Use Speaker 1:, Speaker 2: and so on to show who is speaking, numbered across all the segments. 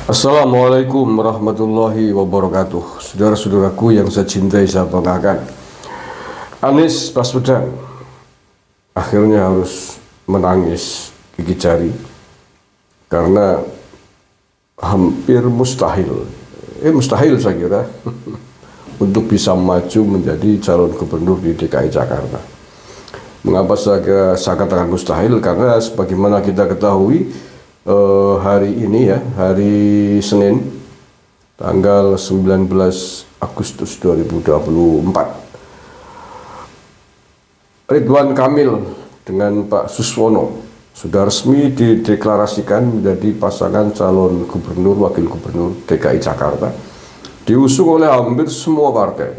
Speaker 1: Assalamualaikum warahmatullahi wabarakatuh. Saudara-saudaraku yang saya cintai, saya banggakan, Anies Baswedan akhirnya harus menangis gigi jari karena hampir mustahil saya kira untuk bisa maju menjadi calon gubernur di DKI Jakarta. Mengapa saya katakan mustahil? Karena sebagaimana kita ketahui, hari ini ya, hari Senin tanggal 19 Agustus 2024, Ridwan Kamil dengan Pak Suswono sudah resmi dideklarasikan menjadi pasangan calon gubernur wakil gubernur DKI Jakarta, diusung oleh hampir semua partai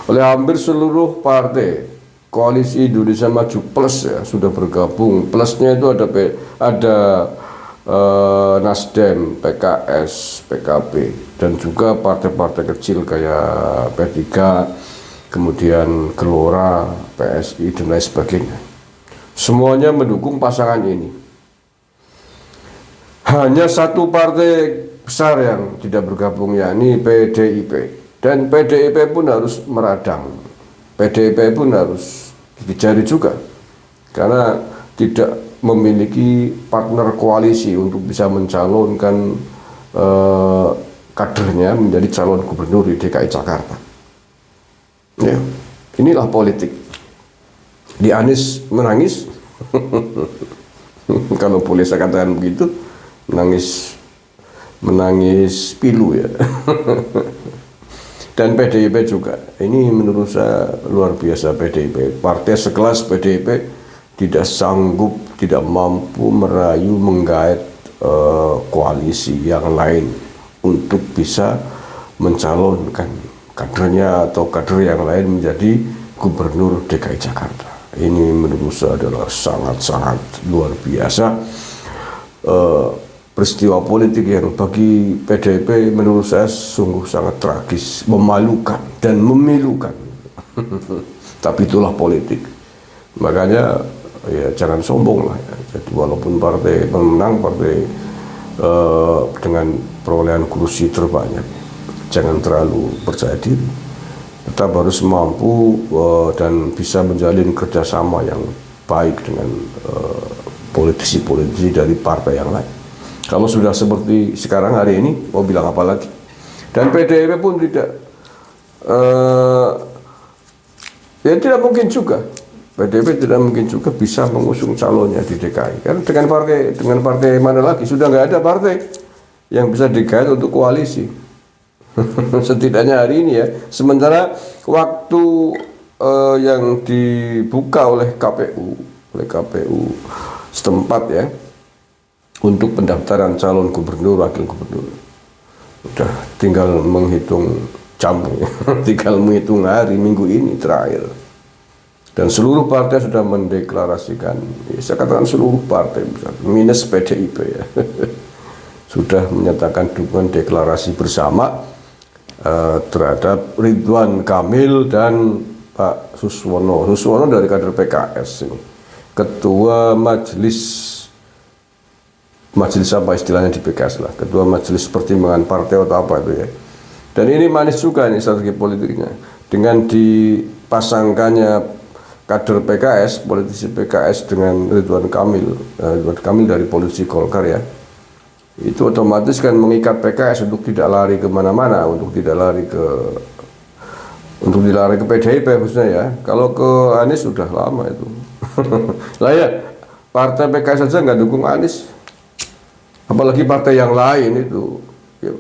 Speaker 1: oleh hampir seluruh partai. Koalisi Indonesia Maju Plus ya sudah bergabung. Plusnya itu ada Nasdem, PKS, PKB, dan juga partai-partai kecil kayak P3, kemudian Gelora, PSI, dan lain sebagainya. Semuanya mendukung pasangan ini. Hanya satu partai besar yang tidak bergabung, yakni PDIP. Dan PDIP pun harus meradang. PDIP pun harus gigi jari juga karena tidak memiliki partner koalisi untuk bisa mencalonkan kadernya menjadi calon gubernur di DKI Jakarta. Ya, inilah politik. Di Anies menangis, kalau boleh saya katakan begitu, menangis pilu ya. Dan PDIP juga, ini menurut saya luar biasa. PDIP, partai sekelas PDIP tidak sanggup, tidak mampu merayu, menggait koalisi yang lain untuk bisa mencalonkan kadernya atau kader yang lain menjadi gubernur DKI Jakarta. Ini menurut saya adalah sangat-sangat luar biasa. Peristiwa politik yang bagi PDIP menurut saya sungguh sangat tragis, memalukan dan memilukan. Tapi itulah politik. Makanya ya jangan sombong lah ya. Jadi walaupun partai pemenang, partai dengan perolehan kursi terbanyak, jangan terlalu percaya diri. Tetap harus mampu dan bisa menjalin kerjasama yang baik dengan politisi-politisi dari partai yang lain. Kalau sudah seperti sekarang hari ini, mau bilang apa lagi? Dan PDIP pun tidak tidak mungkin juga. PDIP tidak mungkin juga bisa mengusung calonnya di DKI. Karena dengan partai mana lagi? Sudah nggak ada partai yang bisa digait untuk koalisi. Setidaknya hari ini ya. Sementara waktu yang dibuka oleh KPU setempat ya, untuk pendaftaran calon gubernur, wakil gubernur, udah tinggal menghitung jam, tinggal menghitung hari, minggu ini terakhir. Dan seluruh partai sudah mendeklarasikan, saya katakan seluruh partai, minus PDIP ya, sudah menyatakan dukungan deklarasi bersama terhadap Ridwan Kamil dan Pak Suswono. Suswono dari kader PKS ini, ketua majelis apa istilahnya di PKS lah, ketua majelis pertimbangan partai atau apa itu ya. Dan ini manis juga nih strategi politiknya, dengan dipasangkannya kader PKS, politisi PKS dengan Ridwan Kamil dari politisi Golkar ya, itu otomatis kan mengikat PKS untuk tidak lari kemana-mana, untuk dilari ke PDIP khususnya ya. Kalau ke Anies sudah lama itu. Lah ya, partai PKS saja nggak dukung Anies, apalagi partai yang lain itu ya,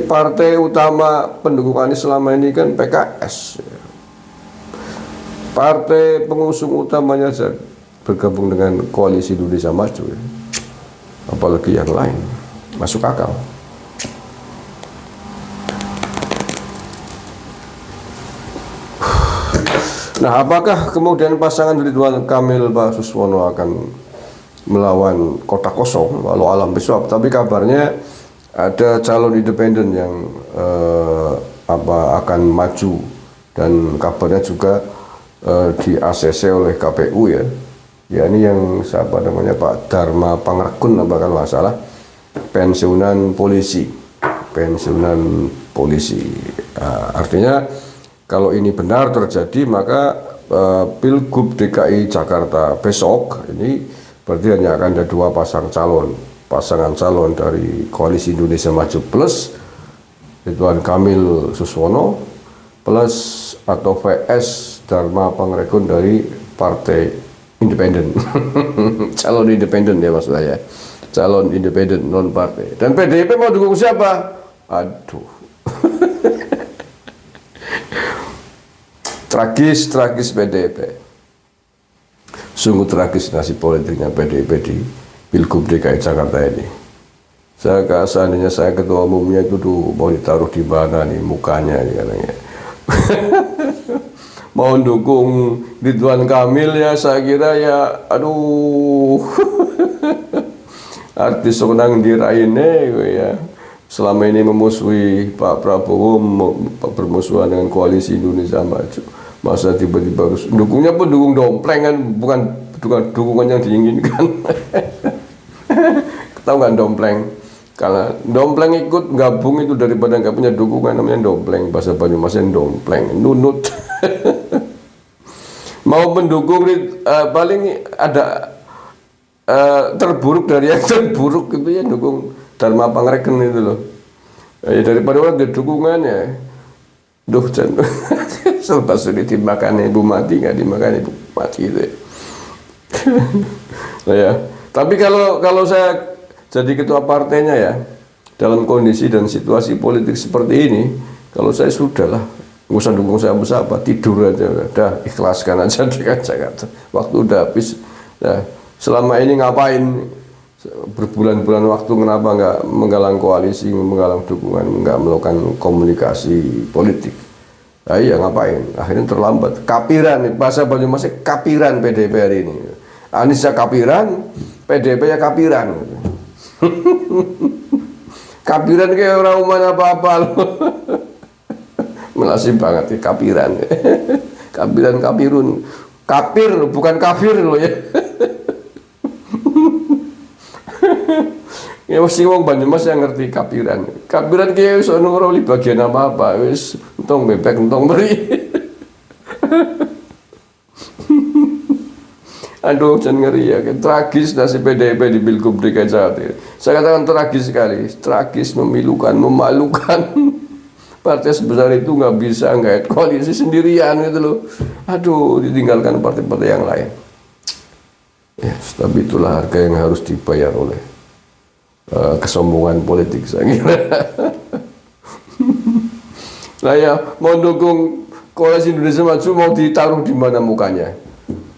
Speaker 1: partai utama pendukung Anies selama ini kan PKS ya. Partai pengusung utamanya saja bergabung dengan koalisi Indonesia Maju ya. Apalagi yang lain, masuk akal. Nah, apakah kemudian pasangan Ridwan Kamil Pak Suswono akan melawan kota kosong, walau alam besok? Tapi kabarnya ada calon independen yang akan maju, dan kabarnya juga di ACC oleh KPU ya. Ya ini yang siapa namanya, Pak Dharma Pangrakun apa kalau nggak salah. pensiunan polisi. Artinya kalau ini benar terjadi, maka Pilgub DKI Jakarta besok ini berarti hanya akan ada 2 pasangan calon dari Koalisi Indonesia Maju plus Ridwan Kamil Suswono plus atau VS Dharma Pangrekun dari Partai Independen. Calon independen ya maksud saya, calon independen non partai. Dan PDIP mau dukung siapa? Aduh. Tragis PDIP. Sungguh tragis nasib politiknya PDIP di Pilgub DKI Jakarta ini. Seandainya saya ketua umumnya itu tuh mau ditaruh di mana nih mukanya nih katanya. Mau dukung Ridwan Kamil ya saya kira ya aduh. Artis senang diraine ya. Selama ini memusuhi Pak Prabowo, bermusuhan dengan Koalisi Indonesia Maju. Masa tiba-tiba harus dukungnya pun dukung dompleng kan, bukan dukungan yang diinginkan. Tahu nggak dompleng? Karena dompleng ikut gabung itu daripada nggak punya dukungan, namanya dompleng. Bahasa Banyumasen dompleng, nunut. Mau mendukung paling ada terburuk dari yang terburuk gitu ya, dukung Dharma Pangrekun itu loh. Ya, daripada orang ada dukungannya, duh jangan. Serba sulit dimakan ibu mati, nggak dimakan ibu mati itu ya. Nah, ya. Tapi kalau saya jadi ketua partainya ya, dalam kondisi dan situasi politik seperti ini, kalau saya sudah lah, nggak usah dukung siapa, tidur aja udah, ikhlaskan aja di Jakarta. Waktu udah habis. Nah, selama ini ngapain berbulan-bulan waktu, kenapa nggak menggalang koalisi, menggalang dukungan, nggak melakukan komunikasi politik? Nah, iya ngapain? Akhirnya terlambat. Kapiran, bahasa Banyumas kapiran PDIP hari ini. Anies ya kapiran, PDIP ya kapiran. Kapiran kayak orang umat apa-apa loh. Melasih banget ya kapiran. Kapiran kapirun. Kapir bukan kafir loh ya. Ya mesti wong Banyumas yang ngerti kapiran. Kapiran kayak wis ono ora li bagian apa-apa, wis entong bebek entong beri. Aduh, jangan ngeri ya. Tragis nasib PDIP di Pilgub DKI Jakarta. Saya katakan tragis sekali, tragis, memilukan, memalukan. Partai sebesar itu nggak bisa nggak koalisi sendirian gitu loh. Aduh, ditinggalkan partai-partai yang lain. Ya, tapi itulah harga yang harus dibayar oleh kesombongan politik saya kira. Nah ya, mau dukung Koalisi Indonesia Maju mau ditaruh di mana mukanya?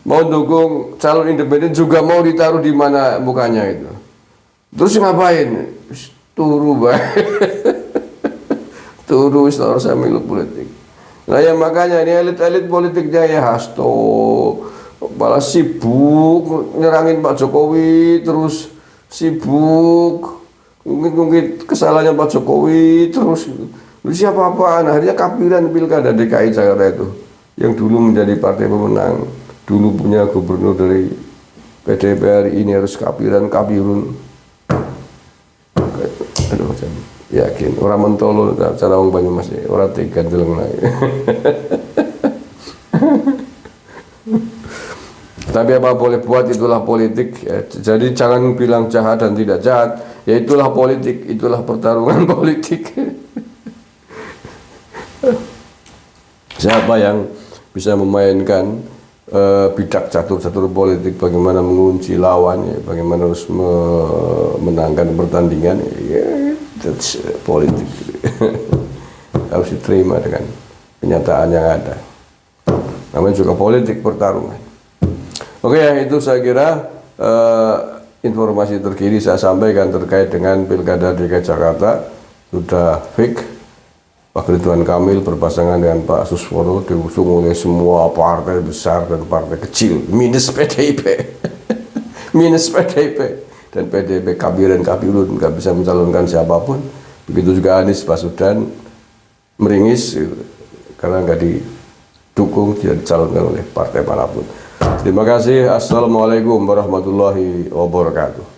Speaker 1: Mau dukung calon independen juga mau ditaruh di mana mukanya itu? Terus ngapain? Turu baik. Turu harus milu politik. Nah ya makanya ini elit-elit politiknya ya Hasto malah sibuk nyerangin Pak Jokowi, terus sibuk ngungkit kesalahannya Pak Jokowi, terus siapa apaan. Akhirnya kapiran Pilkada DKI Jakarta itu yang dulu menjadi partai pemenang, dulu punya gubernur dari PDIP, hari ini harus kapirun. Aduh, yakin orang mentolo cara orang Banyumas ya, orang tega jeleng lagi. Tapi apa boleh buat, itulah politik ya. Jadi jangan bilang jahat dan tidak jahat, ya itulah politik, itulah pertarungan politik. Siapa yang bisa memainkan bidak catur-catur politik, bagaimana mengunci lawan ya, bagaimana harus memenangkan pertandingan ya, that's politik. Harus diterima dengan kenyataan yang ada. Namanya juga politik, pertarungan. Oke ya, itu saya kira informasi terkini saya sampaikan terkait dengan Pilkada DKI Jakarta. Sudah fix Pak Ridwan Kamil berpasangan dengan Pak Suswono, diusung oleh semua partai besar dan partai kecil minus PDIP. Minus PDIP. Dan PDIP kapirun nggak bisa mencalonkan siapapun. Begitu juga Anies Baswedan meringis karena nggak didukung, tidak dicalonkan oleh partai manapun. Terima kasih. Assalamualaikum warahmatullahi wabarakatuh.